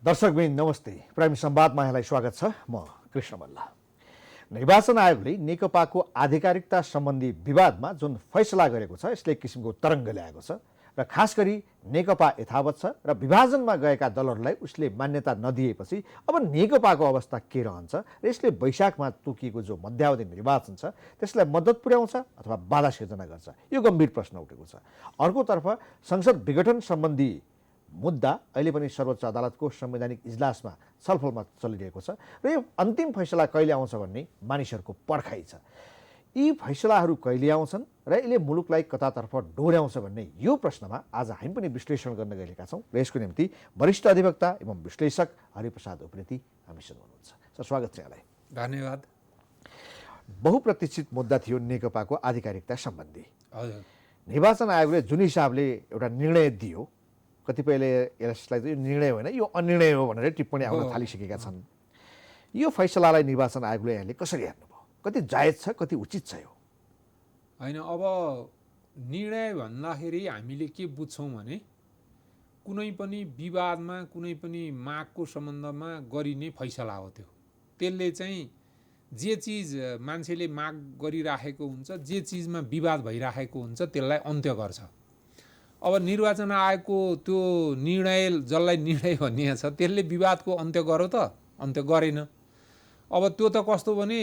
दर्शकवृन्द नमस्ते। प्राइम संवादमा यहाँलाई स्वागत छ। म कृष्ण मल्ल। निर्वाचन आयोगले नेकपाको आधिकारिकता सम्बन्धी विवादमा जुन फैसला गरेको छ यसले एक किसिमको तरङ्ग ल्याएको छ र खास गरी नेकपा यथावत छ र विभाजनमा गएका दलहरूलाई उसले मान्यता नदिएपछि अब नेकपाको अवस्था के रहन्छ र यसले वैशाखमा तोकिएको जो मध्यावधि निर्वाचन छ त्यसलाई मद्दत पुर्याउँछ अथवा बाधा सिर्जना गर्छ, यो गम्भीर प्रश्न उठेको छ। अर्कोतर्फ संसद विघटन सम्बन्धी मुद्दा अहिले पनि सर्वोच्च अदालतको संवैधानिक इजलासमा छलफलमा चलिरहेको छ र यो अन्तिम फैसला कहिले आउँछ भन्ने मानिसहरूको पर्खाइ छ। यी फैसलाहरू कहिले आउँछन् र यसले मुलुकलाई कतातर्फ डोर्याउँछ भन्ने यो प्रश्नमा आज हामी पनि विश्लेषण गर्न गएका छौँ र यसको निम्ति वरिष्ठ अधिवक्ता एवं विश्लेषक हरिप्रसाद उप्रेती हामीसँग हुनुहुन्छ। सर, स्वागत छ यहाँलाई। धन्यवाद। बहुप्रतीक्षित मुद्दा थियो नेकपाको आधिकारिकता सम्बन्धी। हजुर, निर्वाचन आयोगले जुन हिसाबले एउटा निर्णय दियो, कतिपयले यसलाई यो निर्णय होइन यो अनिर्णय हो भनेर टिप्पणी आउन थालिसकेका छन्। यो फैसलालाई निर्वाचन आयोगले यहाँले कसरी हेर्नुभयो? कति जायज छ, कति उचित छ यो? होइन, अब निर्णय भन्दाखेरि हामीले के बुझ्छौँ भने कुनै पनि विवादमा कुनै पनि मागको सम्बन्धमा गरिने फैसला हो। त्यसले चाहिँ जे चिज मान्छेले माग गरिराखेको हुन्छ, जे चिजमा विवाद भइराखेको हुन्छ त्यसलाई अन्त्य गर्छ। अब निर्वाचन आयोगको त्यो निर्णय, जसलाई निर्णय भनिएको छ त्यसले विवादको अन्त्य गर्यो त? अन्त्य गरेन। अब त्यो त कस्तो भने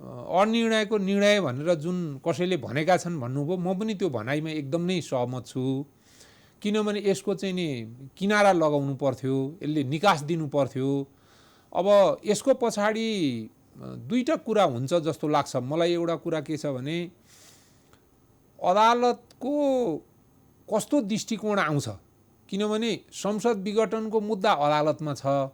अनिर्णयको निर्णय भनेर जुन कसैले भनेका छन् भन्नुभयो, म पनि त्यो भनाइमा एकदम नै सहमत छु। किनभने यसको चाहिँ नि किनारा लगाउनु पर्थ्यो, यसले निकास दिनु पर्थ्यो। अब यसको पछाडि दुईटा कुरा हुन्छ जस्तो लाग्छ मलाई। एउटा कुरा के छ भने अदालतको कस्तो दृष्टिकोण आउँछ, किनभने संसद विघटनको मुद्दा अदालतमा छ।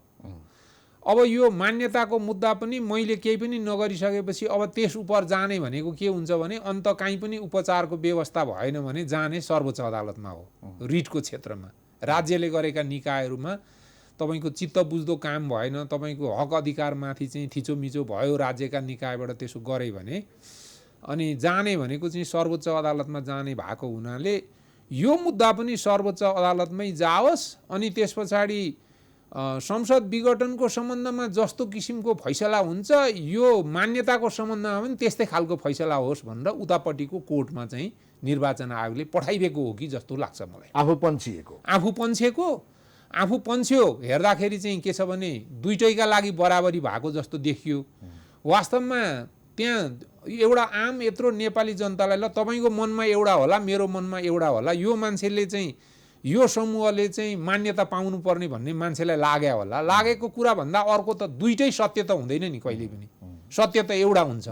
अब यो मान्यताको मुद्दा पनि मैले केही पनि नगरिसकेपछि अब त्यस उप जाने भनेको के हुन्छ भने अन्त कहीँ पनि उपचारको व्यवस्था भएन भने जाने सर्वोच्च अदालतमा हो, रिटको क्षेत्रमा। राज्यले गरेका निकायहरूमा तपाईँको चित्त बुझ्दो काम भएन, तपाईँको हक अधिकारमाथि चाहिँ थिचोमिचो भयो राज्यका निकायबाट त्यसो गरे भने, अनि जाने भनेको चाहिँ सर्वोच्च अदालतमा जाने भएको हुनाले यो मुद्दा पनि सर्वोच्च अदालतमै जाओस्। अनि त्यस पछाडि संसद विघटनको सम्बन्धमा जस्तो किसिमको फैसला हुन्छ यो मान्यताको सम्बन्धमा पनि त्यस्तै खालको फैसला होस् भनेर उतापट्टिको कोर्टमा चाहिँ निर्वाचन आयोगले पठाइदिएको हो कि जस्तो लाग्छ मलाई। आफू पन्छ्यो हेर्दाखेरि चाहिँ के छ भने दुइटैका लागि बराबरी भएको जस्तो देखियो। वास्तवमा त्यहाँ एउटा आम यत्रो नेपाली जनतालाई, ल तपाईँको मनमा एउटा होला, मेरो मनमा एउटा होला, यो मान्छेले चाहिँ यो समूहले चाहिँ मान्यता पाउनुपर्ने भन्ने मान्छेलाई लाग्यो होला। लागेको कुरा भन्दा अर्को त दुइटै सत्य त हुँदैन नि कहिले पनि। सत्य त एउटा हुन्छ।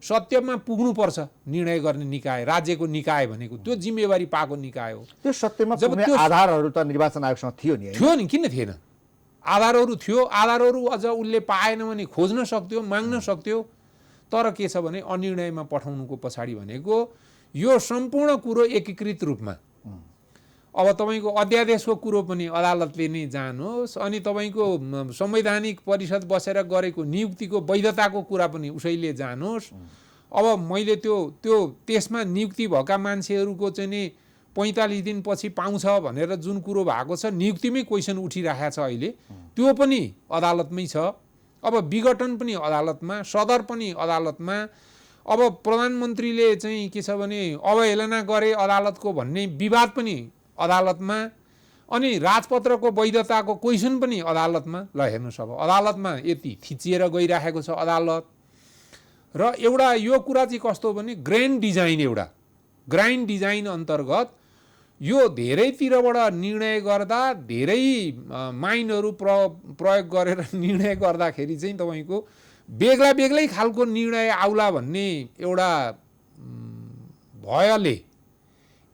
सत्यमा पुग्नुपर्छ निर्णय गर्ने निकाय, राज्यको निकाय भनेको त्यो जिम्मेवारी पाएको निकाय हो। त्यो सत्यमा पुग्ने आधारहरू त निर्वाचन आयोगसँग थियो नि? किन थिएन? आधारहरू थियो। आधारहरू अझ उसले पाएन भने खोज्न सक्थ्यो, माग्न सक्थ्यो। तर के छ भने अनिर्णयमा पठाउनुको पछाडि भनेको यो सम्पूर्ण कुरो एकीकृत रूपमा, अब तपाईँको अध्यादेशको कुरो पनि अदालतले नै जानोस्, अनि तपाईँको संवैधानिक परिषद बसेर गरेको नियुक्तिको वैधताको कुरा पनि उसैले जानोस्। अब मैले त्यो त्यसमा नियुक्ति भएका मान्छेहरूको चाहिँ नि 45 दिनपछि पाउँछ भनेर जुन कुरो भएको छ, नियुक्तिमै क्वेसन उठिरहेको छ अहिले, त्यो पनि अदालतमै छ। अब विघटन पनि अदालतमा, सदर पनि अदालतमा। अब प्रधानमन्त्रीले चाहिँ के छ भने अवहेलना गरे अदालतको भन्ने विवाद पनि अदालतमा, अनि राजपत्रको वैधताको क्वेसन पनि अदालतमा। ल हेर्नुहोस्, अब अदालतमा यति थिचिएर गइराखेको छ अदालत। र एउटा यो कुरा चाहिँ कस्तो भने ग्रान्ड डिजाइन अन्तर्गत यो धेरैतिरबाट निर्णय गर्दा, धेरै माइन्डहरू प्रयोग गरेर निर्णय गर्दाखेरि चाहिँ तपाईँको बेग्लै खालको निर्णय आउला भन्ने एउटा भयले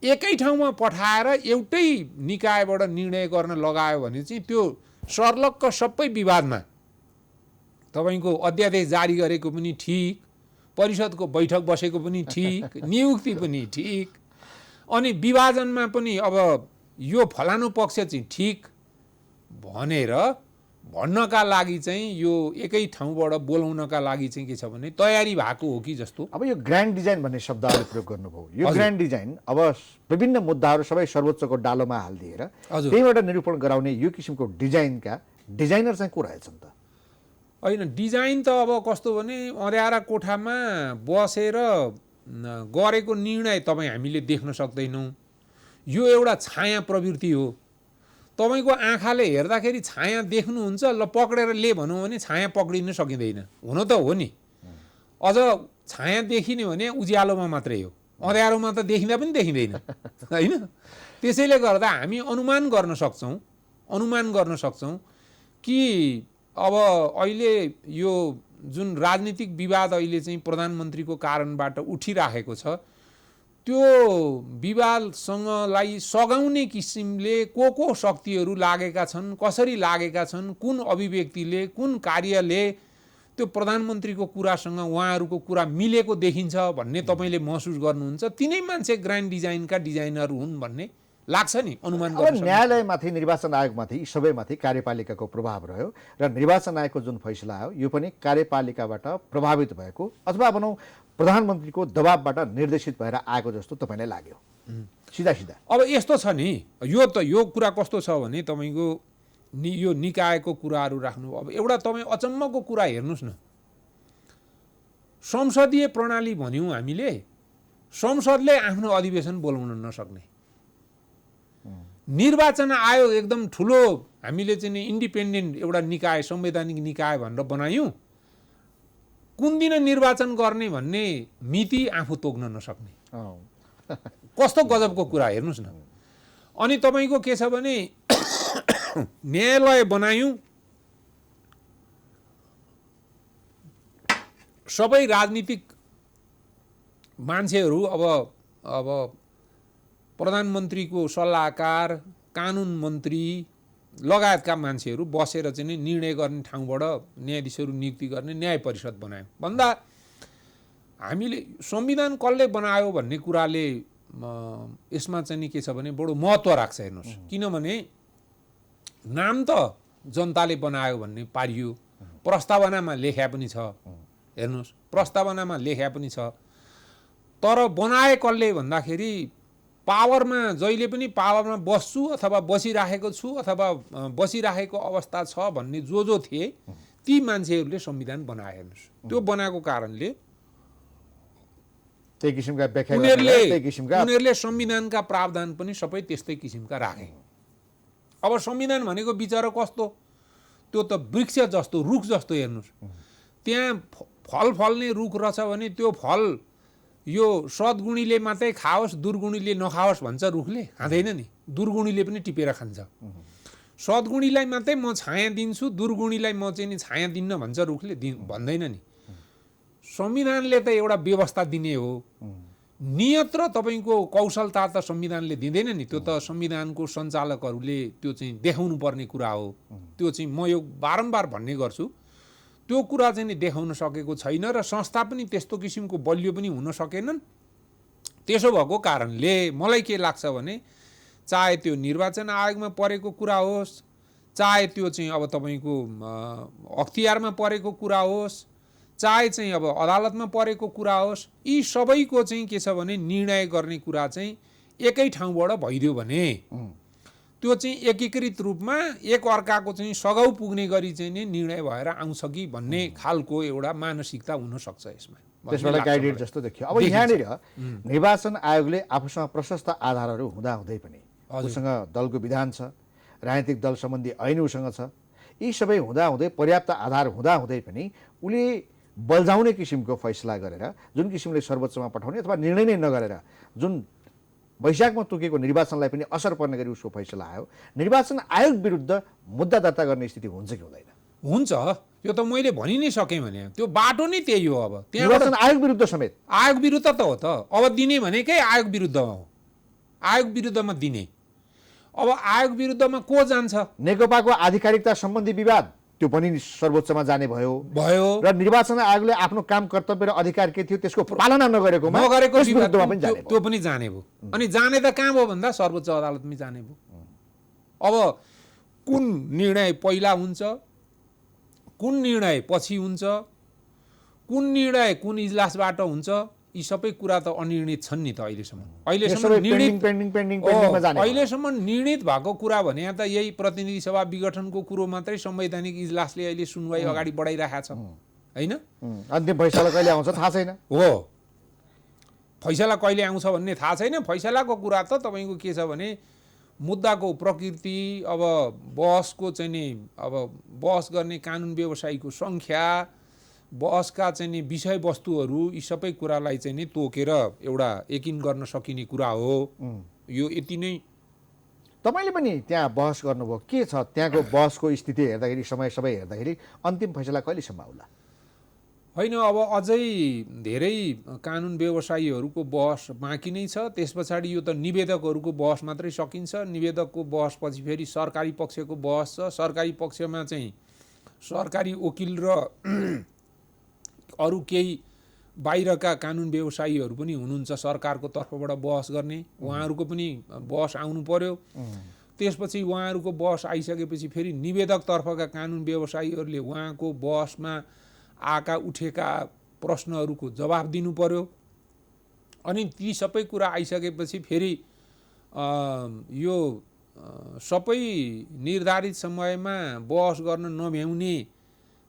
एकै ठाउँमा पठाएर एउटै निकायबाट निर्णय गर्न लगायो भने चाहिँ त्यो सर्लक्क सबै विवादमा तपाईँको अध्यादेश जारी गरेको पनि ठिक, परिषदको बैठक बसेको पनि ठिक, नियुक्ति पनि ठिक, अनि विभाजनमा पनि अब यो फलानु पक्ष चाहिँ ठिक भनेर भन्नका लागि चाहिँ यो एकै ठाउँबाट बोलाउनका लागि चाहिँ के छ भने तयारी भएको हो कि जस्तो। अब यो ग्रान्ड डिजाइन भन्ने शब्दले प्रयोग गर्नुभयो। यो ग्रान्ड डिजाइन अब विभिन्न मुद्दाहरू सबै सर्वोच्चको डालोमा हालिदिएर त्यहीबाट निरूपण गराउने यो किसिमको डिजाइनका डिजाइनर चाहिँ को रहेछन् त? होइन, डिजाइन त अब कस्तो भने अँध्यारा कोठामा बसेर गरेको निर्णय तपाईँ हामीले देख्न सक्दैनौँ। यो एउटा छाया प्रवृत्ति हो। तपाईँको आँखाले हेर्दाखेरि छाया देख्नुहुन्छ, ल पक्रेर ले भनौँ भने छाया पक्रिन सकिँदैन। हुन त हो नि, अझ छाया देखिने भने उज्यालोमा मात्रै हो, अँध्यारोमा त देखिँदा पनि देखिँदैन होइन। त्यसैले गर्दा हामी अनुमान गर्न सक्छौँ कि अब अहिले यो जुन राजनीतिक विवाद अहिले चाहिँ प्रधानमन्त्रीको कारणबाट उठिराखेको छ, त्यो विवादसँगलाई सघाउने किसिमले को शक्तिहरू लागेका छन्, कसरी लागेका छन्, कुन अभिव्यक्तिले, कुन कार्यले त्यो प्रधानमन्त्रीको कुरासँग उहाँहरूको कुरा मिलेको देखिन्छ भन्ने तपाईँले महसुस गर्नुहुन्छ। तिनै मान्छे ग्रान्ड डिजाइनका डिजाइनर हुन् भन्ने लाग्छ नि, अनुमान गर्न सक्नुहुन्छ। न्यायालयमाथि, निर्वाचन आयोगमाथि, यी सबैमाथि कार्यपालिकाको प्रभाव रह्यो र निर्वाचन आयोगको जुन फैसला आयो यो पनि कार्यपालिकाबाट प्रभावित भएको अथवा भनौँ प्रधानमन्त्रीको दबावबाट निर्देशित भएर आएको जस्तो तपाईँलाई लाग्यो सिधा सिधा? अब यस्तो छ नि, यो कुरा कस्तो छ भने तपाईँको यो निकायको कुराहरू राख्नु। अब एउटा तपाईँ अचम्मको कुरा हेर्नुहोस् न, संसदीय प्रणाली भन्यौँ हामीले, संसदले आफ्नो अधिवेशन बोलाउन नसक्ने, निर्वाचन आयोग एकदम ठुलो हामीले चाहिँ इन्डिपेन्डेन्ट एउटा निकाय, संवैधानिक निकाय भनेर बनायौँ, कुन दिन निर्वाचन गर्ने भन्ने मिति आफू तोक्न नसक्ने, कस्तो गजबको कुरा हेर्नुहोस् न। अनि तपाईँको के छ भने न्यायालय बनायौँ, सबै राजनीतिक मान्छेहरू अब प्रधानमन्त्रीको सल्लाहकार, कानुन मन्त्री लगायतका मान्छेहरू बसेर चाहिँ निर्णय गर्ने ठाउँबाट न्यायाधीशहरू नियुक्ति गर्ने न्याय परिषद बनायौँ भन्दा हामीले संविधान कसले बनायो भन्ने कुराले यसमा चाहिँ के छ भने बडो महत्त्व राख्छ। हेर्नुहोस्, किनभने नाम त जनताले बनायो भन्ने पारियो, प्रस्तावनामा लेख्या पनि छ, हेर्नुहोस् प्रस्तावनामा लेख्या पनि छ, तर बनाए कसले भन्दाखेरि पावरमा जहिले पनि पावरमा बस्छु अथवा बसिराखेको छु अथवा बसिराखेको अवस्था छ भन्ने जो थिए ती मान्छेहरूले संविधान बनाए। हेर्नुहोस्, त्यो बनाएको कारणले त्यही किसिमका व्याख्या उनीहरूले संविधानका प्रावधान पनि सबै त्यस्तै किसिमका राखे। अब संविधान भनेको विचार कस्तो, त्यो त वृक्ष जस्तो, रुख जस्तो। हेर्नुहोस्, त्यहाँ फल फल्ने रुख रहेछ भने त्यो फल यो सद्गुणीले मात्रै खाओस्, दुर्गुणीले नखाओस् भन्छ रुखले, खाँदैन नि, दुर्गुणीले पनि टिपेर खान्छ। सद्गुणीलाई मात्रै म छाया दिन्छु, दुर्गुणीलाई म चाहिँ नि छाया दिन्न भन्छ रुखले, भन्दैन नि। संविधानले त एउटा व्यवस्था दिने हो, नियत र तपाईँको कौशलता त संविधानले दिँदैन नि, त्यो त संविधानको सञ्चालकहरूले त्यो चाहिँ देखाउनु पर्ने कुरा हो। त्यो चाहिँ म यो बारम्बार भन्ने गर्छु, त्यो कुरा चाहिँ नि देखाउन सकेको छैन र संस्था पनि त्यस्तो किसिमको बलियो पनि हुन सकेनन्। त्यसो भएको कारणले मलाई के लाग्छ भने चाहे त्यो निर्वाचन आयोगमा परेको कुरा होस्, चाहे त्यो चाहिँ अब तपाईँको अख्तियारमा परेको कुरा होस्, चाहे चाहिँ अब अदालतमा परेको कुरा होस्, यी सबैको चाहिँ के छ भने निर्णय गर्ने कुरा चाहिँ एकै ठाउँबाट भइदियो भने त्यो चाहिँ एकीकृत रूपमा एक अर्काको चाहिँ सघाउ पुग्ने गरी चाहिँ नि निर्णय भएर आउँछ कि भन्ने खालको एउटा मानसिकता हुनसक्छ यसमा, त्यसबाट गाइडेड जस्तो देखियो। अब यहाँनिर निर्वाचन आयोगले आफूसँग प्रशस्त आधारहरू हुँदाहुँदै पनि उसँग दलको विधान छ, राजनीतिक दल सम्बन्धी ऐन उसँग छ, यी सबै हुँदाहुँदै पर्याप्त आधार हुँदाहुँदै पनि उसले बल्झाउने किसिमको फैसला गरेर जुन किसिमले सर्वोच्चमा पठाउने अथवा निर्णय नै नगरेर जुन वैशाखमा तोकेको निर्वाचनलाई पनि असर पर्ने गरी उसको फैसला आयो, निर्वाचन आयोग विरुद्ध मुद्दा दर्ता गर्ने स्थिति हुन्छ कि हुँदैन? हुन्छ, यो त मैले भनि नै सकेँ भने त्यो बाटो नै त्यही हो। अब निर्वाचन आयोग विरुद्ध समेत, आयोग विरुद्ध त हो त, अब दिने भनेकै आयोग विरुद्धमा हो, आयोग विरुद्धमा दिने। अब आयोग विरुद्धमा को जान्छ? नेकपाको आधिकारिकता सम्बन्धी विवाद त्यो पनि सर्वोच्चमा जाने भयो र निर्वाचन आयोगले आफ्नो काम कर्तव्य र अधिकार के थियो त्यसको पालना नगरेको त्यो पनि जाने भयो। अनि जाने त कहाँ भयो भन्दा सर्वोच्च अदालतमै जाने भयो। अब कुन निर्णय पहिला हुन्छ, कुन निर्णय पछि हुन्छ, कुन निर्णय कुन इजलासबाट हुन्छ, यी सबै कुरा त अनिर्णित छन् नि त अहिलेसम्म यो सबै पेन्डिङमा जाने भयो। अहिलेसम्म निर्णित भएको कुरा भने त यही प्रतिनिधि सभा विघटनको कुरो मात्रै संवैधानिक इजलासले अहिले सुनवाई अगाडि बढाइरहेको छ होइन। अन्तिम फैसला कहिले आउँछ थाहा छैन। हो, फैसला कहिले आउँछ भन्ने थाहा छैन। फैसलाको कुरा त तपाईँको के छ भने मुद्दाको प्रकृति, अब बहसको चाहिँ नि अब बहस गर्ने कानुन व्यवसायीको सङ्ख्या, बहसका चाहिँ नि विषयवस्तुहरू, यी सबै कुरालाई चाहिँ नि तोकेर एउटा यकिन गर्न सकिने कुरा हो। यो यति नै। तपाईँले पनि त्यहाँ बहस गर्नुभयो, के छ त्यहाँको बहसको स्थिति हेर्दाखेरि, समय सबै हेर्दाखेरि अन्तिम फैसला कहिलेसम्म आउला? होइन, अब अझै धेरै कानुन व्यवसायीहरूको बहस बाँकी नै छ। त्यस पछाडि यो त निवेदकहरूको बहस मात्रै सकिन्छ। निवेदकको बहसपछि फेरि सरकारी पक्षको बहस छ। सरकारी पक्षमा चाहिँ सरकारी वकिल र अरू केही बाहिरका कानुन व्यवसायीहरू पनि हुनुहुन्छ सरकारको तर्फबाट बहस गर्ने, उहाँहरूको पनि बहस आउनु पर्यो। त्यसपछि उहाँहरूको बहस आइसकेपछि फेरि निवेदकतर्फका कानुन व्यवसायीहरूले उहाँको बहसमा आएका उठेका प्रश्नहरूको जवाफ दिनु पर्यो। अनि ती सबै कुरा आइसकेपछि फेरि यो सबै निर्धारित समयमा बहस गर्न नभ्याउने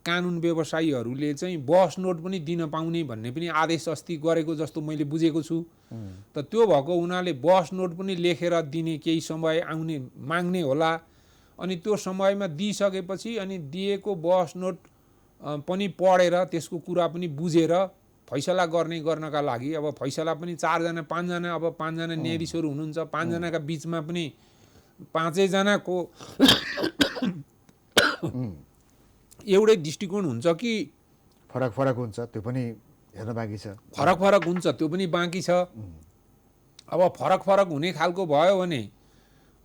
कानुन व्यवसायीहरूले चाहिँ बहस नोट पनि दिन पाउने भन्ने पनि आदेश अस्ति गरेको जस्तो मैले बुझेको छु। त त्यो भएको हुनाले बहस नोट पनि लेखेर दिने केही समय आउने माग्ने होला। अनि त्यो समयमा दिइसकेपछि अनि दिएको बहस नोट पनि पढेर त्यसको कुरा पनि बुझेर फैसला गर्नका लागि अब फैसला पनि 4 जना 5 जना, अब 5 जना न्यायाधीशहरू हुनुहुन्छ, 5 जनाका बिचमा पनि 5 जनाको एउटै दृष्टिकोण हुन्छ कि फरक हुन्छ, त्यो पनि हेर्न बाँकी छ। फरक हुन्छ, त्यो पनि बाँकी छ। अब फरक हुने खालको भयो भने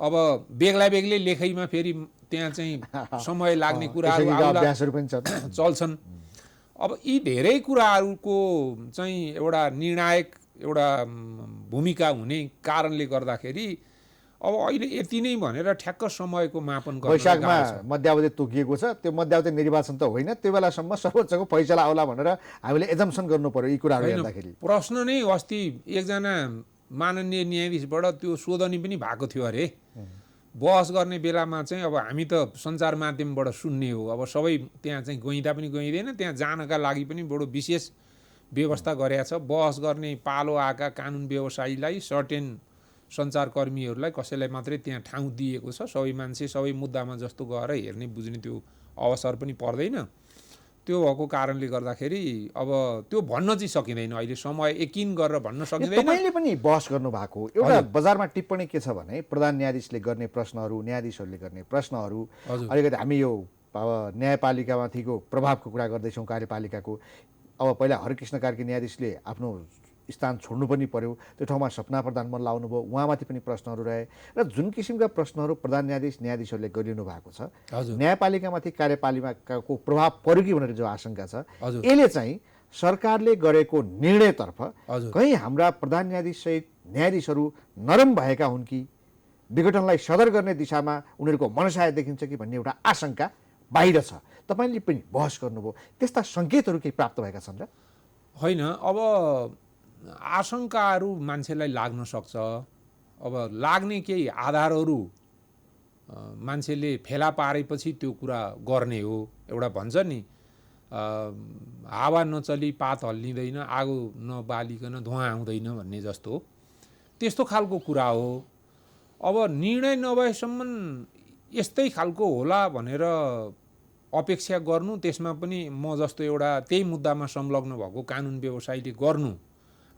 अब बेग्लै लेखैमा फेरि त्यहाँ चाहिँ समय लाग्ने कुराहरू चल्छन्। अब यी धेरै कुराहरूको चाहिँ एउटा निर्णायक एउटा भूमिका हुने कारणले गर्दाखेरि अब अहिले यति नै भनेर ठ्याक्क समयको मापन गर्न वैशाखमा मध्यावधि तोकिएको छ। त्यो मध्यावधि निर्वाचन त होइन, त्यो बेलासम्म सर्वोच्चको फैसला आउला भनेर हामीले एजम्सन गर्नु पर्यो यी कुराहरू हेर्दाखेरि। प्रश्न नै अस्ति एकजना माननीय न्यायाधीशबाट त्यो सोधनी पनि भएको थियो अरे। बहस गर्ने बेलामा चाहिँ अब हामी त सञ्चार माध्यमबाट सुन्ने हो, अब सबै त्यहाँ चाहिँ गइँदा पनि गइँदैन, त्यहाँ जानका लागि पनि बडो विशेष व्यवस्था गरेका छ। बहस गर्ने पालो आएका कानुन व्यवसायीलाई, सर्टेन सञ्चारकर्मीहरूलाई कसैलाई मात्रै त्यहाँ ठाउँ दिएको छ। सबै मान्छे सबै मुद्दामा जस्तो गएर हेर्ने बुझ्ने त्यो अवसर पनि पर्दैन। त्यो भएको कारणले गर्दाखेरि अब त्यो भन्न चाहिँ सकिँदैन, अहिले समय यकिन गरेर भन्न सकिँदैन। तपाईँले पनि बहस गर्नु भएको एउटा बजारमा टिप्पणी के छ भने प्रधान न्यायाधीशले गर्ने प्रश्नहरू, न्यायाधीशहरूले गर्ने प्रश्नहरू, अलिकति हामी यो न्यायपालिकामाथिको प्रभावको कुरा गर्दैछौँ, कार्यपालिकाको। अब पहिला हरिकृष्ण कार्की न्यायाधीशले आफ्नो स्थान छोड्नु पनि पर्यो, त्यो ठाउँमा सपना प्रधान मन लाउनु भयो, उहाँमाथि पनि प्रश्नहरू रहे र जुन किसिमका प्रश्नहरू प्रधान न्यायाधीशहरूले गरिनु भएको छ, न्यायपालिकामाथि कार्यपालिकाको प्रभाव पर्यो कि भनेर जो आशंका छ, यसले चाहिँ सरकारले गरेको निर्णयतर्फ कहीँ हाम्रा प्रधान न्यायाधीश सहित न्यायाधीशहरू नरम भएका हुन् कि विघटनलाई सदर गर्ने दिशामा उनीहरूको मनसाय देखिन्छ कि भन्ने एउटा आशंका बाहिर छ। तपाईँले पनि बहस गर्नुभयो, त्यस्ता सङ्केतहरू केही प्राप्त भएका छन् र? होइन, अब आशंकाहरू मान्छेलाई लाग्न सक्छ। अब लाग्ने केही आधारहरू मान्छेले फेला पारेपछि त्यो कुरा गर्ने हो। एउटा भन्छ नि, हावा नचली पात हल्लिँदैन, आगो नबालिकन धुवाँ आउँदैन भन्ने जस्तो त्यस्तो खालको कुरा हो। अब निर्णय नभएसम्म यस्तै खालको होला भनेर अपेक्षा गर्नु, त्यसमा पनि म जस्तो एउटा त्यही मुद्दामा संलग्न भएको कानुन व्यवसायीले गर्नु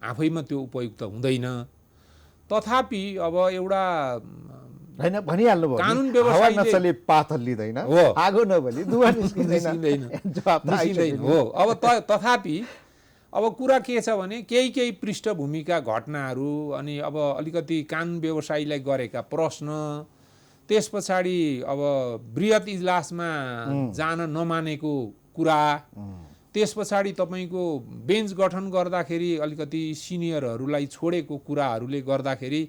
आफैमा त्यो उपयुक्त हुँदैन। तथापि अब एउटा हैन भनिहाल्नु भयो, कानुन व्यवसायीले नचले पात हल्लिँदैन, आगो नबली धुवाँ निस्किँदैन हो। अब तथापि अब कुरा के छ भने केही पृष्ठभूमिका घटनाहरू, अनि अब अलिकति कानुन व्यवसायीलाई गरेका प्रश्न, त्यस पछाडि अब बृहत इजलासमा जान नमानेको कुरा, त्यस पछाडि तपाईँको बेन्च गठन गर्दाखेरि अलिकति सिनियरहरूलाई छोडेको कुराहरूले गर्दाखेरि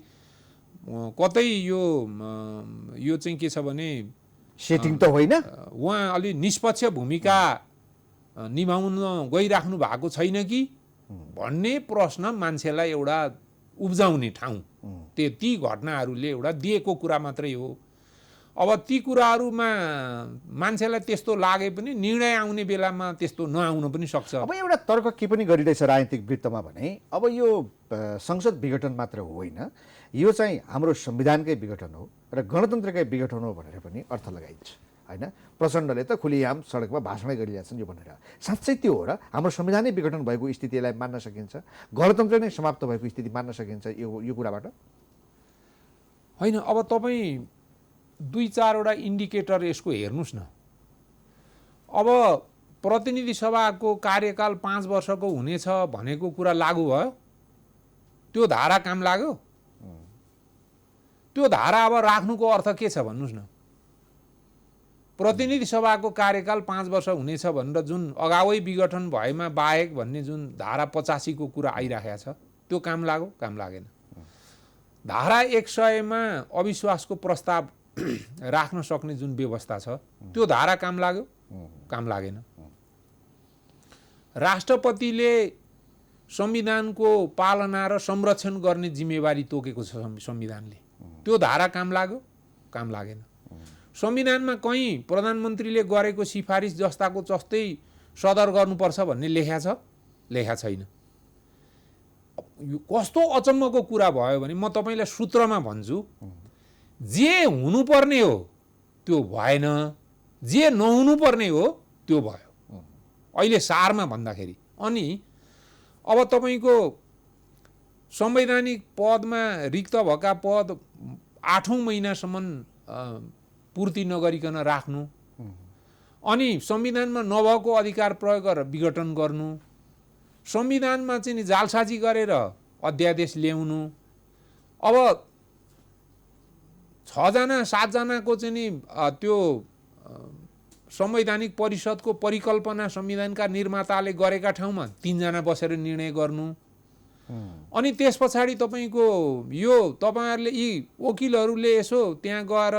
कतै यो चाहिँ के छ भने सेटिङ त होइन, उहाँ अलि निष्पक्ष भूमिका निभाउन गइराख्नु भएको छैन कि भन्ने प्रश्न मान्छेलाई एउटा उब्जाउने ठाउँ ती घटनाहरूले एउटा दिएको कुरा मात्रै हो। अब ती कुराहरूमा मान्छेलाई त्यस्तो लागे पनि निर्णय आउने बेलामा त्यस्तो नआउन पनि सक्छ। अब एउटा तर्क के पनि गरिरहेछ राजनीतिक वृत्तमा भने अब यो संसद विघटन मात्र होइन, यो चाहिँ हाम्रो संविधानकै विघटन हो र गणतन्त्रकै विघटन हो भनेर पनि अर्थ लगाइन्छ होइन। प्रचण्डले त खुलेआम सडकमा भाषणै गरिरहेछन् यो भनेर। साँच्चै त्यो हो र हाम्रो संविधानै विघटन भएको स्थितिलाई मान्न सकिन्छ, गणतन्त्र नै समाप्त भएको स्थिति मान्न सकिन्छ यो कुराबाट? होइन, अब तपाईँ 2-4वटा इन्डिकेटर यसको हेर्नुहोस् न। अब प्रतिनिधि सभाको कार्यकाल 5 वर्षको हुनेछ भनेको कुरा लागू भयो, त्यो धारा काम लाग्यो? त्यो धारा अब राख्नुको अर्थ के छ भन्नुहोस् न। प्रतिनिधि सभाको कार्यकाल 5 वर्ष हुनेछ भनेर जुन अगावै विघटन भएमा बाहेक भन्ने जुन धारा 85 को कुरा आइराखेको छ त्यो काम लाग्यो? काम लागेन। धारा 100 मा अविश्वासको प्रस्ताव राख्न सक्ने जुन व्यवस्था छ त्यो धारा काम लाग्यो? काम लागेन। राष्ट्रपतिले संविधानको पालना र संरक्षण गर्ने जिम्मेवारी तोकेको छ संविधानले, त्यो धारा काम लाग्यो? काम लागेन। संविधानमा कहीँ प्रधानमन्त्रीले गरेको सिफारिस जस्ताको जस्तै सदर गर्नुपर्छ भन्ने लेख्या छ? लेख्या छैन। कस्तो अचम्मको कुरा भयो भने म तपाईलाई सूत्रमा भन्छु, जे हुनुपर्ने हो त्यो भएन, जे नहुनुपर्ने हो त्यो भयो अहिले सारमा भन्दाखेरि। अनि अब तपाईको संवैधानिक पदमा रिक्त भएका पद 8औं महिनासम्म पूर्ति नगरिकन राख्नु, अनि संविधानमा नभएको अधिकार प्रयोग गरेर विघटन गर्नु, संविधानमा चाहिँ जालसाजी गरेर अध्यादेश ल्याउनु। अब 6 जना 7 जनाको चाहिँ नि त्यो संवैधानिक परिषदको परिकल्पना संविधानका निर्माताले गरेका ठाउँमा 3 जना बसेर निर्णय गर्नु। अनि त्यस पछाडि तपाईको यो तपाईहरुले यी वकिलहरूले यसो त्यहाँ गएर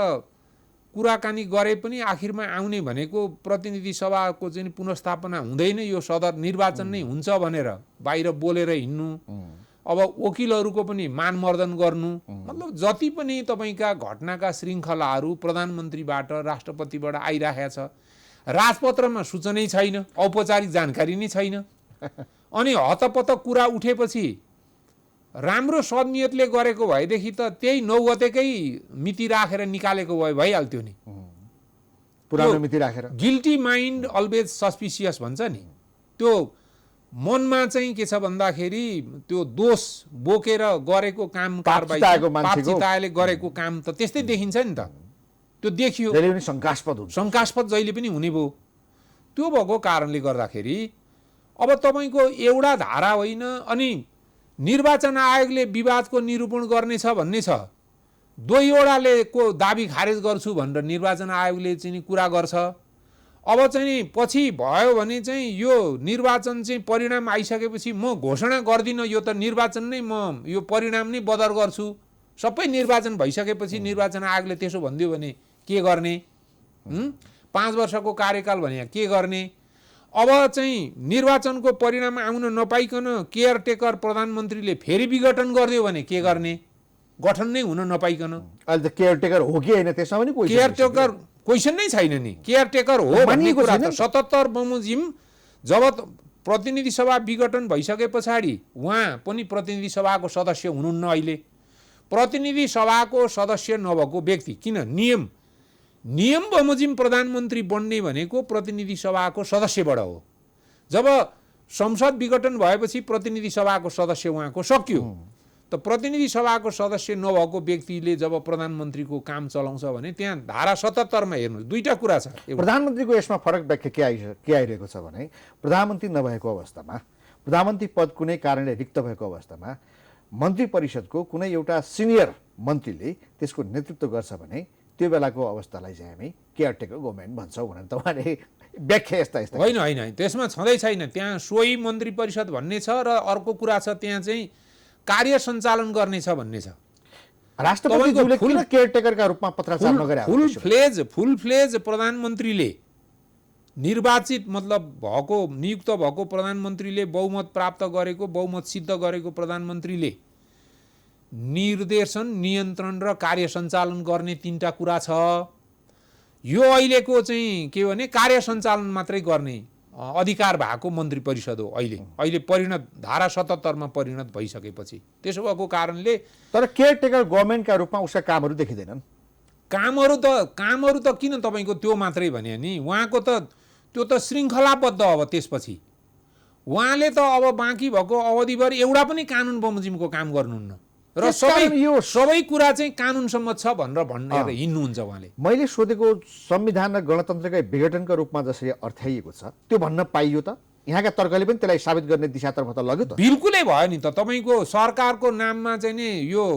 कुराकानी गरे पनि आखिरमा आउने भनेको प्रतिनिधि सभाको चाहिँ पुनर्स्थापना हुँदैन, यो सदर निर्वाचन नै हुन्छ भनेर बाहिर बोलेर हिँड्नु। अब वकिलहरूको पनि मानमर्दन गर्नु। मतलब जति पनि तपाईका घटनाका श्रृङ्खलाहरू प्रधानमन्त्रीबाट राष्ट्रपतिबाट आइराखेको छ, राजपत्रमा सूचनै छैन, औपचारिक जानकारी नै छैन। अनि हतपत कुरा उठेपछि राम्रो सद्नियतले गरेको भएदेखि त त्यही 9 गतेकै मिति राखेर निकालेको भए भइहाल्थ्यो नि। पुरानो मिति राखेर। गिल्टी माइन्ड अलवेज सस्पिसियस भन्छ नि, त्यो मनमा चाहिँ के छ भन्दाखेरि त्यो दोष बोकेर गरेको काम कारबाही पापचिताले गरेको काम त त्यस्तै देखिन्छ नि त। त्यो देखियो, शङ्कास्पद जहिले पनि हुने भयो। त्यो भएको कारणले गर्दाखेरि अब तपाईको एउटा धारा होइन, अनि निर्वाचन आयोगले विवादको निरूपण गर्नेछ भन्ने छ, 2वटाले को दाबी खारेज गर्छु भनेर निर्वाचन आयोगले चाहिँ कुरा गर्छ। अब चाहिँ पछि भयो भने चाहिँ यो निर्वाचन चाहिँ परिणाम आइसकेपछि म घोषणा गर्दिनँ, यो त निर्वाचन नै म यो परिणाम नै बदर गर्छु। सबै निर्वाचन भइसकेपछि निर्वाचन आयोगले त्यसो भनिदियो भने के गर्ने? 5 वर्षको कार्यकाल भने के गर्ने? अब चाहिँ निर्वाचनको परिणाम आउन नपाइकन केयरटेकर प्रधानमन्त्रीले फेरि विघटन गरिदियो भने के गर्ने? गठन नै हुन नपाइकन। अहिले त केयरटेकर हो कि हैन त्यसमा पनि केयरटेकर क्वेसन नै छैन नि। केयरटेकर हो भन्ने कुरा त 77 बमोजिम जब प्रतिनिधि सभा विघटन भइसके पछाडि उहाँ पनि प्रतिनिधि सभाको सदस्य हुनुहुन्न। अहिले प्रतिनिधि सभाको सदस्य नभएको व्यक्ति किन नियम बमोजिम प्रधानमन्त्री बन्ने भनेको प्रतिनिधि सभाको सदस्यबाट हो। जब संसद विघटन भएपछि प्रतिनिधि सभाको सदस्य उहाँको सकियो, त प्रतिनिधि सभाको सदस्य नभएको व्यक्तिले जब प्रधानमन्त्रीको काम चलाउँछ भने त्यहाँ धारा 77 मा हेर्नु 2टा कुरा छ। प्रधानमन्त्रीको यसमा फरक व्याख्या के आइरहेको छ भने प्रधानमन्त्री नभएको अवस्थामा, प्रधानमन्त्री पद कुनै कारणले रिक्त भएको अवस्थामा मन्त्री परिषदको कुनै एउटा सिनियर मन्त्रीले त्यसको नेतृत्व गर्छ भने त्यो बेलाको अवस्थालाई चाहिँ हामी केयरटेकर गभर्नमेन्ट भन्छौँ भनेर तपाईले व्याख्या यस्ता होइन, त्यसमा छँदै छैन। त्यहाँ सोही मन्त्री परिषद भन्ने छ र अर्को कुरा छ त्यहाँ चाहिँ कार्य सञ्चालन गर्ने छ भन्ने छ। राष्ट्रपतिज्यूले किन केयरटेकरका रूपमा पत्राचार नगरे? फुल फ्लेज प्रधानमन्त्रीले निर्वाचित मतलब भएको नियुक्त भएको प्रधानमन्त्रीले बहुमत प्राप्त गरेको बहुमत सिद्ध गरेको प्रधानमन्त्रीले निर्देशन नियन्त्रण र कार्य सञ्चालन गर्ने 3टा कुरा छ। यो अहिलेको चाहिँ के भने कार्य सञ्चालन मात्रै गर्ने अधिकार भएको मन्त्री परिषद हो। अहिले परिणत धारा 77 मा परिणत भइसकेपछि त्यसो भएको कारणले तर केयरटेकर गभर्नमेन्टका रूपमा उसका कामहरू देखिँदैनन्। कामहरू त किन तपाईको त्यो मात्रै भने नि उहाँको त त्यो त श्रृङ्खलाबद्ध। अब त्यसपछि उहाँले त अब बाँकी भएको अवधिभर एउटा पनि कानुन बमोजिमको काम गर्नुहुन्न र सबै कुरा चाहिँ कानुन सम्मत छ भनेर हिँड्नुहुन्छ उहाँले। मैले सोधेको संविधान र गणतन्त्रकै विघटनका रूपमा जसरी अर्थाइएको छ त्यो भन्न पाइयो त? यहाँका तर्कले पनि त्यसलाई साबित गर्ने दिशातर्फ त लग्यो त? बिल्कुलै भयो नि त। तपाईँको सरकारको नाममा चाहिँ नि यो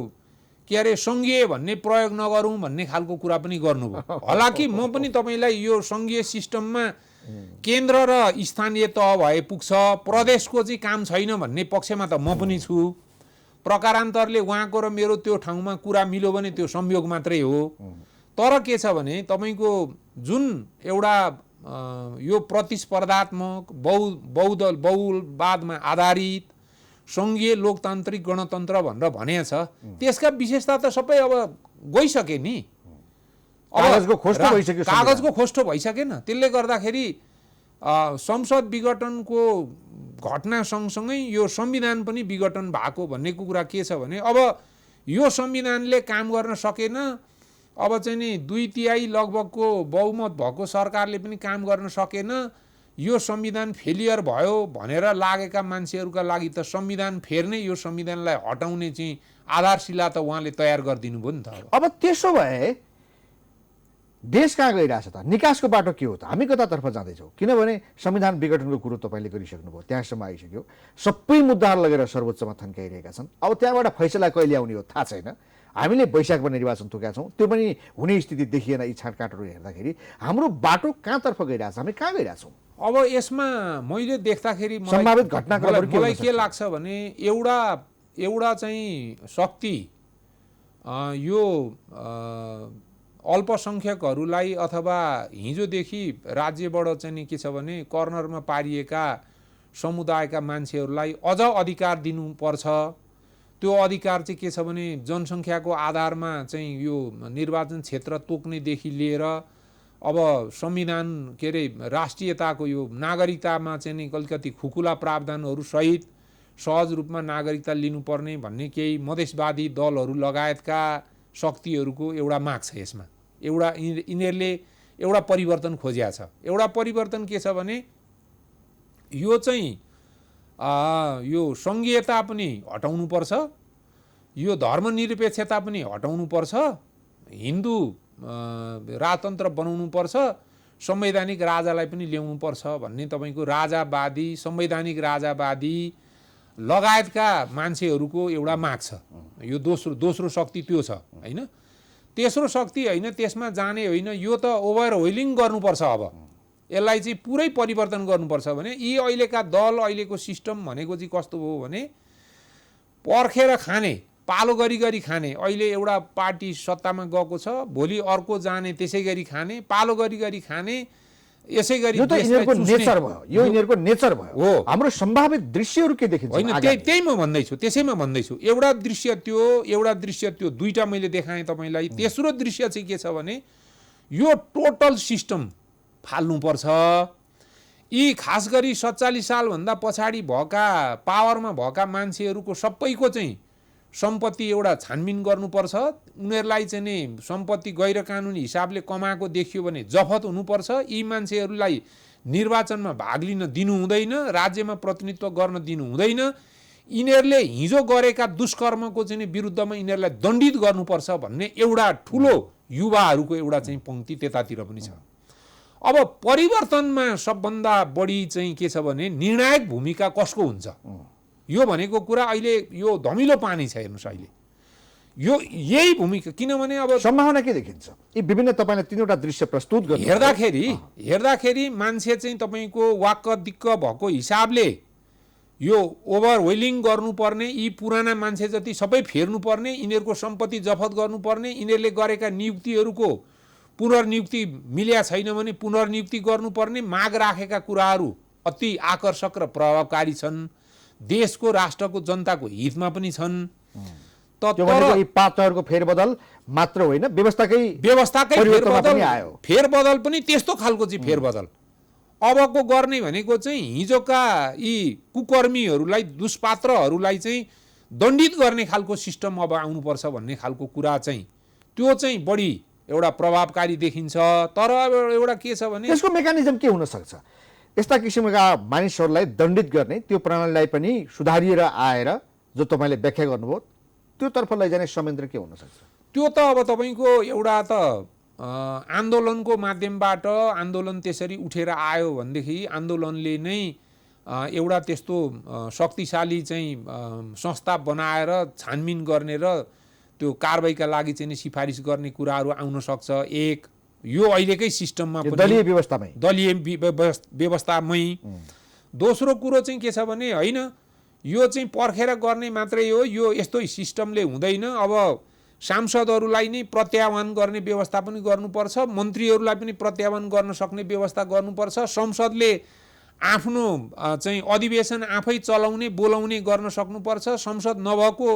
के अरे सङ्घीय भन्ने प्रयोग नगरौँ भन्ने खालको कुरा पनि गर्नुभयो। हालाकि म पनि तपाईँलाई यो सङ्घीय सिस्टममा केन्द्र र स्थानीय तह भए पुग्छ, प्रदेशको चाहिँ काम छैन भन्ने पक्षमा त म पनि छु। प्रकारान्तरले उहाँको र मेरो त्यो ठाउँमा कुरा मिल्यो भने त्यो संयोग मात्रै हो। तर के छ भने तपाईँको जुन एउटा यो प्रतिस्पर्धात्मक बहुलवादमा आधारित सङ्घीय लोकतान्त्रिक गणतन्त्र भनेर भनेको छ त्यसका विशेषता त सबै अब गइसके नि। कागजको खोस्टो भइसकेन। त्यसले गर्दाखेरि संसद विघटनको घटना सँगसँगै यो संविधान पनि विघटन भएको भन्नेको कुरा के छ भने अब यो संविधानले काम गर्न सकेन। अब चाहिँ नि 2/3 लगभगको बहुमत भएको सरकारले पनि काम गर्न सकेन। यो संविधान फेलियर भयो भनेर लागेका मान्छेहरूका लागि त संविधान फेर्ने यो संविधानलाई हटाउने चाहिँ आधारशिला त उहाँले तयार गरिदिनु भयो नि त। अब त्यसो भए देश कहाँ गइरहेछ त? निकासको बाटो के हो त? हामी कतातर्फ जाँदैछौँ? किनभने संविधान विघटनको कुरो तपाईँले गरिसक्नुभयो, त्यहाँसम्म आइसक्यो। सबै मुद्दाहरू लगेर सर्वोच्चमा थन्काइरहेका छन्। अब त्यहाँबाट फैसला कहिले आउने हो थाहा छैन। हामीले वैशाखमा निर्वाचन थोकेका छौँ, त्यो पनि हुने स्थिति देखिएन। यी छाँटकाँटहरू हेर्दाखेरि हाम्रो बाटो कहाँतर्फ गइरहेछ? हामी कहाँ गइरहेछौँ? अब यसमा मैले देख्दाखेरि सम्भावित घटनाक्रमहरू मलाई के लाग्छ भने एउटा चाहिँ शक्ति यो अल्पसङ्ख्यकहरूलाई अथवा हिजोदेखि राज्यबाट चाहिँ के छ भने कर्नरमा पारिएका समुदायका मान्छेहरूलाई अझ अधिकार दिनुपर्छ। त्यो अधिकार चाहिँ के छ भने जनसङ्ख्याको आधारमा चाहिँ यो निर्वाचन क्षेत्र तोक्नेदेखि लिएर अब संविधान के अरे राष्ट्रियताको यो नागरिकतामा चाहिँ नि अलिकति खुकुला प्रावधानहरू सहित सहज रूपमा नागरिकता लिनुपर्ने भन्ने केही मधेसवादी दलहरू लगायतका शक्तिहरूको एउटा माग छ। यसमा एउटा यिनीहरूले एउटा परिवर्तन खोजिया छ। एउटा परिवर्तन के छ भने यो चाहिँ यो सङ्घीयता पनि हटाउनुपर्छ, यो धर्मनिरपेक्षता पनि हटाउनुपर्छ, हिन्दू राजतन्त्र बनाउनुपर्छ, संवैधानिक राजालाई पनि ल्याउनुपर्छ भन्ने तपाईँको राजावादी संवैधानिक राजावादी लगायतका मान्छेहरूको एउटा माग छ। यो दोस्रो शक्ति त्यो छ हैन। तेस्रो शक्ति हैन, त्यसमा जाने होइन, यो त ओभरहोलिङ गर्नुपर्छ। अब यसलाई चाहिँ पुरै परिवर्तन गर्नुपर्छ भने यी अहिलेका दल अहिलेको सिस्टम भनेको चाहिँ कस्तो हो भने पर्खेर खाने, पालो गरी खाने। अहिले एउटा पार्टी सत्तामा गएको छ, भोलि अर्को जाने त्यसै गरी खाने, पालो गरी खाने, यसै गरी यो त यिनीहरूको नेचर भयो। यो यिनीहरूको नेचर भयो हो। हाम्रो सम्भावित दृश्यहरू के देखिन्छ? होइन, त्यही म भन्दैछु, त्यसैमा भन्दैछु। एउटा दृश्य त्यो दुईटा मैले देखाएँ तपाईँलाई। तेस्रो दृश्य चाहिँ के छ भने यो टोटल सिस्टम फाल्नुपर्छ। यी खास गरी 47 सालभन्दा पछाडि भएका पावरमा भएका मान्छेहरूको सबैको चाहिँ सम्पत्ति एउटा छानबिन गर्नुपर्छ। उनीहरूलाई चाहिँ नि सम्पत्ति गैर कानुनी हिसाबले कमाएको देखियो भने जफत हुनुपर्छ। यी मान्छेहरूलाई निर्वाचनमा भाग लिन दिनु हुँदैन, राज्यमा प्रतिनिधित्व गर्न दिनु हुँदैन। यिनीहरूले हिजो गरेका दुष्कर्मको चाहिँ विरुद्धमा यिनीहरूलाई दण्डित गर्नुपर्छ भन्ने एउटा ठुलो युवाहरूको एउटा चाहिँ पङ्क्ति त्यतातिर पनि छ। अब परिवर्तनमा सबभन्दा बढी चाहिँ के छ भने निर्णायक भूमिका कसको हुन्छ? यो भनेको कुरा अहिले यो धमिलो पानी छ। हेर्नुहोस् अहिले यो यही भूमिका, किनभने अब सम्भावना के देखिन्छ? यी विभिन्न तपाईँले 3वटा दृश्य प्रस्तुत गर्नु हेर्दाखेरि मान्छे चाहिँ तपाईँको वाक्क दिक्क भएको हिसाबले यो ओभरवेलिङ गर्नुपर्ने, यी पुराना मान्छे जति सबै फेर्नुपर्ने, यिनीहरूको सम्पत्ति जफत गर्नुपर्ने, यिनीहरूले गरेका नियुक्तिहरूको पुनर्नियुक्ति मिल्या छैन भने पुनर्नियुक्ति गर्नुपर्ने माग राखेका कुराहरू अति आकर्षक र प्रभावकारी छन्, देशको राष्ट्रको जनताको हितमा पनि छन्। त्यो भनेको यी पात्रहरूको फेरबदल मात्र होइन, व्यवस्थाकै फेरबदल पनि आयो। फेरबदल पनि त्यस्तो खालको चाहिँ फेरबदल अबको गर्ने भनेको चाहिँ हिजोका यी कुकर्मीहरूलाई, दुष्पात्रहरूलाई चाहिँ दण्डित गर्ने खालको सिस्टम अब आउनुपर्छ भन्ने खालको कुरा चाहिँ त्यो चाहिँ बढी एउटा प्रभावकारी देखिन्छ। तर अब एउटा के छ भने त्यसको मेकानिजम के हुन सक्छ? यस्ता किसिमका मानिसहरूलाई दण्डित गर्ने त्यो प्रणालीलाई पनि सुधारिएर आएर जो तपाईँले व्याख्या गर्नुभयो त्योतर्फ लैजाने संयन्त्र के हुन सक्छ? त्यो त अब तपाईँको एउटा त आन्दोलनको माध्यमबाट आन्दोलन त्यसरी उठेर आयो भनेदेखि आन्दोलनले नै एउटा त्यस्तो शक्तिशाली चाहिँ संस्था बनाएर छानबिन गर्ने र त्यो कारबाहीका लागि चाहिँ सिफारिस गर्ने कुराहरू आउन सक्छ। एक यो अहिलेकै सिस्टममा पनि दलीय व्यवस्थामै। दोस्रो कुरो चाहिँ के छ भने होइन, यो चाहिँ पर्खेर गर्ने मात्रै हो, यो यस्तो सिस्टमले हुँदैन। अब सांसदहरूलाई नै प्रत्याह्वान गर्ने व्यवस्था पनि गर्नुपर्छ, मन्त्रीहरूलाई पनि प्रत्याह्वान गर्न सक्ने व्यवस्था गर्नुपर्छ। संसदले आफ्नो चाहिँ अधिवेशन आफै चलाउने बोलाउने गर्न सक्नुपर्छ। संसद नभएको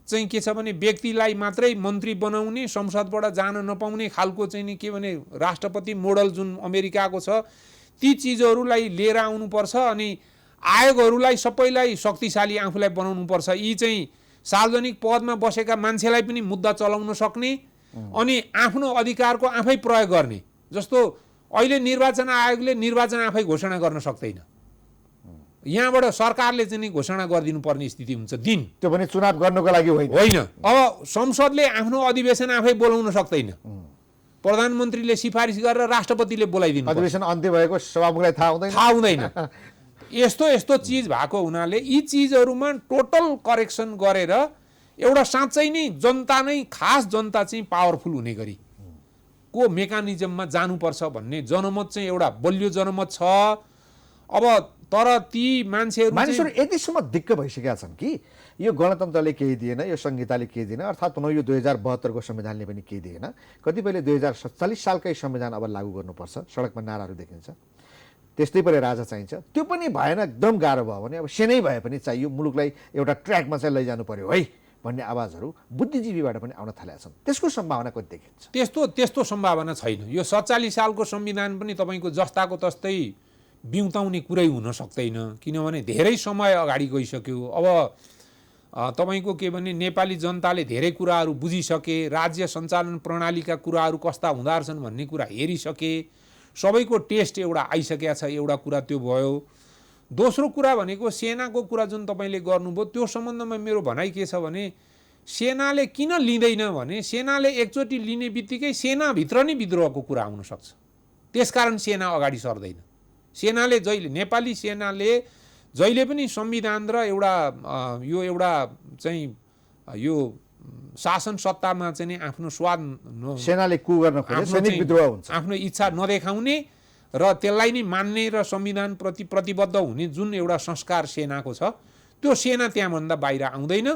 चाहिँ के छ भने व्यक्तिलाई मात्रै मन्त्री बनाउने, संसदबाट जान नपाउने खालको चाहिँ नि के भने राष्ट्रपति मोडल जुन अमेरिकाको छ ती चिजहरूलाई लिएर आउनुपर्छ। अनि आयोगहरूलाई सबैलाई शक्तिशाली आफूलाई बनाउनुपर्छ। यी चाहिँ सार्वजनिक पदमा बसेका मान्छेलाई पनि मुद्दा चलाउन सक्ने अनि आफ्नो अधिकारको आफै प्रयोग गर्ने। जस्तो अहिले निर्वाचन आयोगले निर्वाचन आफै घोषणा गर्न सक्दैन, यहाँबाट सरकारले चाहिँ घोषणा गरिदिनु पर्ने स्थिति हुन्छ दिन। त्यो पनि चुनाव गर्नको लागि होइन। अब संसदले आफ्नो अधिवेशन आफै बोलाउन सक्दैन, प्रधानमन्त्रीले सिफारिस गरेर राष्ट्रपतिले बोलाइदिनु। अधिवेशन अन्त्य भएको सभामुखलाई थाहा हुँदैन। यस्तो यस्तो चिज भएको हुनाले यी चिजहरूमा टोटल करेक्सन गरेर एउटा साँच्चै नै जनता नै खास जनता चाहिँ पावरफुल हुने गरी को मेकानिजममा जानुपर्छ भन्ने जनमत चाहिँ एउटा बलियो जनमत छ। अब तर ती मान्छेहरू यतिसम्म दिक्क भइसकेका छन् कि यो गणतन्त्रले केही दिएन, यो संहिताले केही दिएन, अर्थात् भनौँ यो 2072 को संविधानले पनि केही दिएन। कतिपयले 2047 सालकै संविधान अब लागू गर्नुपर्छ, सडकमा नाराहरू देखिन्छ, त्यस्तै पनि राजा चाहिन्छ। त्यो पनि भएन, एकदम गाह्रो भयो भने अब सेनै भए पनि चाहियो, मुलुकलाई एउटा ट्र्याकमा चाहिँ लैजानु पर्यो है भन्ने आवाजहरू बुद्धिजीवीबाट पनि आउन थालेका छन्। त्यसको सम्भावना कति देखिन्छ? त्यस्तो सम्भावना छैन। यो 47 सालको संविधान पनि तपाईँको जस्ताको तस्तै बिउताउने कुरै हुन सक्दैन, किनभने धेरै समय अगाडि गइसक्यो। अब तपाईँको के भने नेपाली जनताले धेरै कुराहरू बुझिसके, राज्य सञ्चालन प्रणालीका कुराहरू कस्ता हुँदा रहेछन् भन्ने कुरा हेरिसके, सबैको टेस्ट एउटा आइसकेको छ। एउटा कुरा त्यो भयो। दोस्रो कुरा भनेको सेनाको कुरा जुन तपाईँले गर्नुभयो त्यो सम्बन्धमा मेरो भनाइ के छ भने सेनाले किन लिँदैन भने सेनाले एकचोटि लिने बित्तिकै सेनाभित्र नै विद्रोहको कुरा आउन सक्छ, त्यसकारण सेना अगाडि सर्दैन। सेनाले जहिले नेपाली सेनाले जहिले पनि संविधान र एउटा चाहिँ यो शासन सत्तामा चाहिँ आफ्नो स्वाद सेनाले कु गर्न खोजे, सैनिक विद्रोह हुन्छ, आफ्नो इच्छा नदेखाउने र त्यसलाई नै मान्ने र संविधान प्रति प्रतिबद्ध हुने जुन एउटा संस्कार सेनाको छ त्यो सेना त्यहाँभन्दा बाहिर आउँदैन।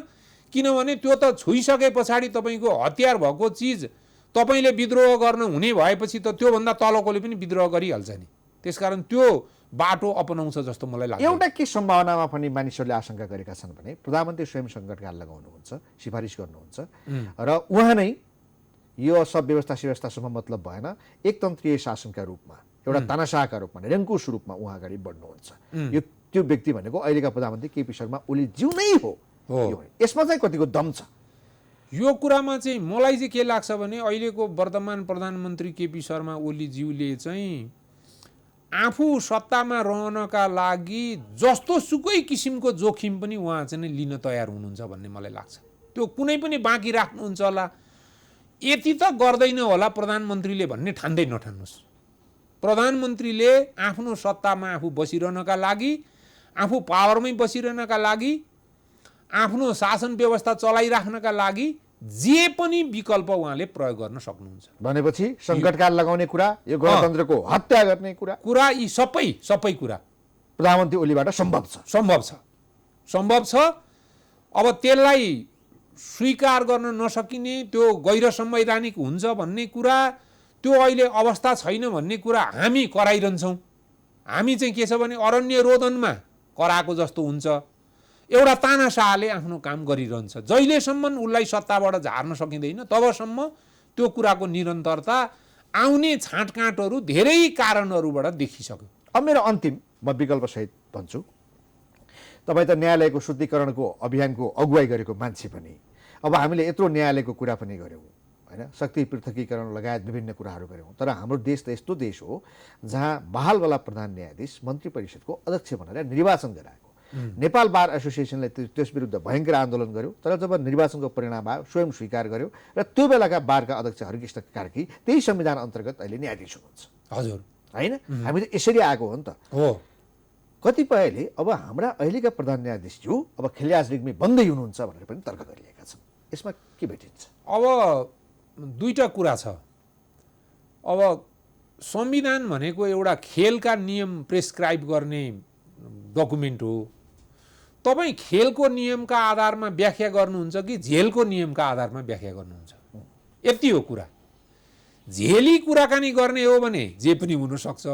किनभने त्यो त छुइसके पछाडि तपाईँको हतियार भएको चिज तपाईँले विद्रोह गर्न हुने भएपछि त त्योभन्दा तलकोले पनि विद्रोह गरिहाल्छ नि। त्यसकारण त्यो बाटो अपनाउँछ जस्तो मलाई लाग्छ। एउटा के सम्भावनामा पनि मानिसहरूले आशंका गरेका छन् भने प्रधानमन्त्री स्वयं सङ्कटकाल लगाउनुहुन्छ, सिफारिस गर्नुहुन्छ र उहाँ नै यो सब व्यवस्थासँग मतलब भएन, एकतन्त्रीय शासनका रूपमा एउटा तानाशाहका रूपमा निरङ्कुश रूपमा उहाँ अगाडि बढ्नुहुन्छ। यो त्यो व्यक्ति भनेको अहिलेका प्रधानमन्त्री केपी शर्मा ओली ज्यू नै हो। यसमा चाहिँ कतिको दम छ? यो कुरामा चाहिँ मलाई चाहिँ के लाग्छ भने अहिलेको वर्तमान प्रधानमन्त्री केपी शर्मा ओली ज्यूले चाहिँ आफू सत्तामा रहनका लागि जस्तो सुकै किसिमको जोखिम पनि उहाँ चाहिँ लिन तयार हुनुहुन्छ भन्ने मलाई लाग्छ। त्यो कुनै पनि बाँकी राख्नुहुन्छ होला, यति त गर्दैन होला प्रधानमन्त्रीले भन्ने ठान्दै नठान्नुहोस्। प्रधानमन्त्रीले आफ्नो सत्तामा आफू बसिरहनका लागि, आफू पावरमै बसिरहनका लागि, आफ्नो शासन व्यवस्था चलाइराख्नका लागि जे पनि विकल्प उहाँले प्रयोग गर्न सक्नुहुन्छ। भनेपछि सङ्कटकाल लगाउने कुरा, यो गणतन्त्रको हत्या गर्ने कुरा यी सबै कुरा प्रधानमन्त्री ओलीबाट सम्भव छ। अब त्यसलाई स्वीकार गर्न नसकिने, त्यो गैर संवैधानिक हुन्छ भन्ने कुरा, त्यो अहिले अवस्था छैन भन्ने कुरा हामी कराइरहन्छौँ। हामी चाहिँ के छ भने अरण्य रोदनमा कराएको जस्तो हुन्छ। एउटा तानाशाहले आफ्नो काम गरिरहन्छ। जहिलेसम्म उसलाई सत्ताबाट झार्न सकिँदैन तबसम्म त्यो कुराको निरन्तरता आउने छाँटकाँटहरू धेरै कारणहरूबाट देखिसक्यो। अब मेरो अन्तिम म विकल्पसहित भन्छु, तपाईँ त न्यायालयको शुद्धिकरणको अभियानको अगुवाई गरेको मान्छे पनि, अब हामीले यत्रो न्यायालयको कुरा पनि गऱ्यौँ होइन, शक्ति पृथकीकरण लगायत विभिन्न कुराहरू गऱ्यौँ, तर हाम्रो देश त यस्तो देश हो जहाँ बहालवाला प्रधान न्यायाधीश मन्त्री परिषदको अध्यक्ष भनेर निर्वाचन गराएको। नेपाल बार एसोसिएसनले त्यस विरुद्ध भयङ्कर आन्दोलन गर्यो, तर जब निर्वाचनको परिणाम आयो स्वयं स्वीकार गर्यो र त्यो बेलाका बारका अध्यक्ष हरिकृष्ण कार्की त्यही संविधान अन्तर्गत अहिले न्यायाधीश हुनुहुन्छ। हजुर होइन, हामी त यसरी आएको हो नि त। हो, कतिपयले अब हाम्रा अहिलेका प्रधान न्यायाधीशज्यू अब खिलयाज रेग्मी बन्दै हुनुहुन्छ भनेर पनि तर्क गरिरहेका छन्। यसमा के भेटिन्छ? अब दुईटा कुरा छ। अब संविधान भनेको एउटा खेलका नियम प्रेस्क्राइब गर्ने डकुमेन्ट हो। तपाईँ खेलको नियमका आधारमा व्याख्या गर्नुहुन्छ कि झेलको नियमका आधारमा व्याख्या गर्नुहुन्छ, यति हो कुरा। झेली कुराकानी गर्ने हो भने जे पनि हुनसक्छ।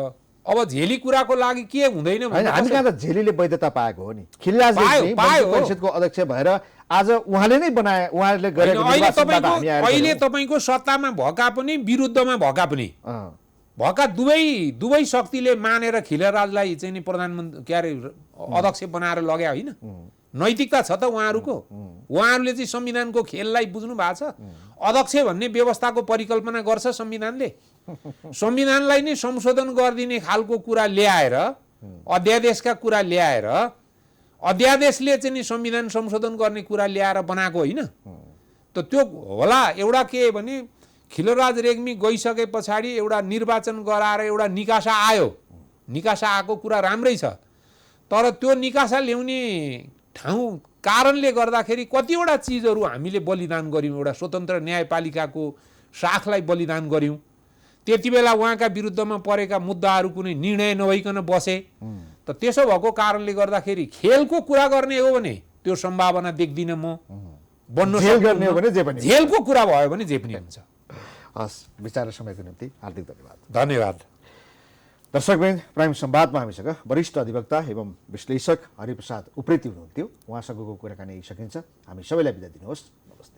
अब झेली कुराको लागि के हुँदैन होइन, हामी कहाँ त झेलीले वैधता पाएको हो नि। खिलराज रेग्मी पायो परिषदको अध्यक्ष भएर आज उहाँले नै बनाए, उहाँले गरेको निर्वाचनबाट हामी आएर अहिले तपाईँको सत्तामा भएका पनि विरुद्धमा भएका पनि भएका दुवै शक्तिले मानेर खिलराजलाई चाहिँ नि प्रधानमन्त्री के अरे अध्यक्ष बनाएर लग्या होइन। नैतिकता छ त उहाँहरूको। उहाँहरूले चाहिँ संविधानको खेललाई बुझ्नु भएको छ। अध्यक्ष भन्ने व्यवस्थाको परिकल्पना गर्छ संविधानले। संविधानलाई नै संशोधन गरिदिने खालको कुरा ल्याएर, अध्यादेशका कुरा ल्याएर, अध्यादेशले चाहिँ नि संविधान संशोधन गर्ने कुरा ल्याएर बनाएको होइन त। त्यो होला एउटा के भने खिलराज रेग्मी गइसके पछाडि एउटा निर्वाचन गराएर एउटा निकासा आयो। निकासा आएको कुरा राम्रै छ, तर त्यो निकासा ल्याउने ठाउँ कारणले गर्दाखेरि कतिवटा चिजहरू हामीले बलिदान गऱ्यौँ। एउटा स्वतन्त्र न्यायपालिकाको शाखलाई बलिदान गऱ्यौँ। त्यति बेला उहाँका विरुद्धमा परेका मुद्दाहरू कुनै निर्णय नभइकन बसे। त त्यसो भएको कारणले गर्दाखेरि खेलको कुरा गर्ने हो भने त्यो सम्भावना देख्दिनँ म। बन्नु गर्ने हो भने जे पनि, झेलको कुरा भयो भने जे पनि हुन्छ। हस्, विचार समयको निम्ति हार्दिक धन्यवाद। धन्यवाद। दर्शकवृन्द, प्राइम संवादमा हामीसँग वरिष्ठ अधिवक्ता एवं विश्लेषक हरिप्रसाद उप्रेती हुनुहुन्थ्यो। उहाँसँगको कुराकानी सकिन्छ। हामी सबैलाई बिदा दिनुहोस्। नमस्ते।